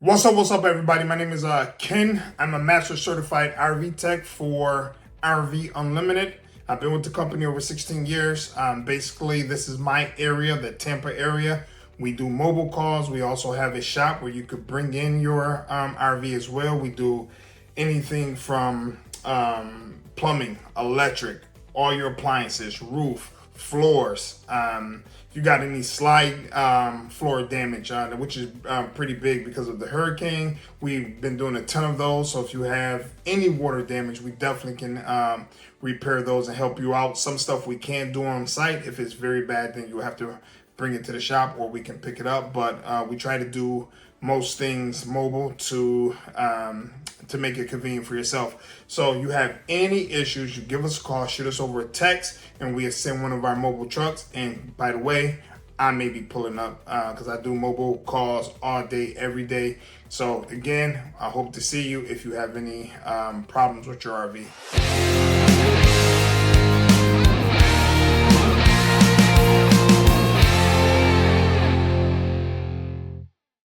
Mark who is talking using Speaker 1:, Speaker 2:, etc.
Speaker 1: What's up, everybody? My name is Ken. I'm a master certified RV tech for RV Unlimited. I've been with the company over 16 years. Basically, this is my area, the Tampa area. We do mobile calls. We also have a shop where you could bring in your RV as well. We do anything from plumbing, electric, all your appliances, roof, floors. If you got any slide floor damage, which is pretty big because of the hurricane, we've been doing a ton of those. So if you have any water damage, we definitely can repair those and help you out. Some stuff we can't do on site. If it's very bad, then you have to bring it to the shop or we can pick it up. But we try to do most things mobile to make it convenient for yourself. So you have any issues, you give us a call, shoot us over a text, and we send one of our mobile trucks. And by the way, I may be pulling up because I do mobile calls all day, every day. So again, I hope to see you if you have any problems with your RV.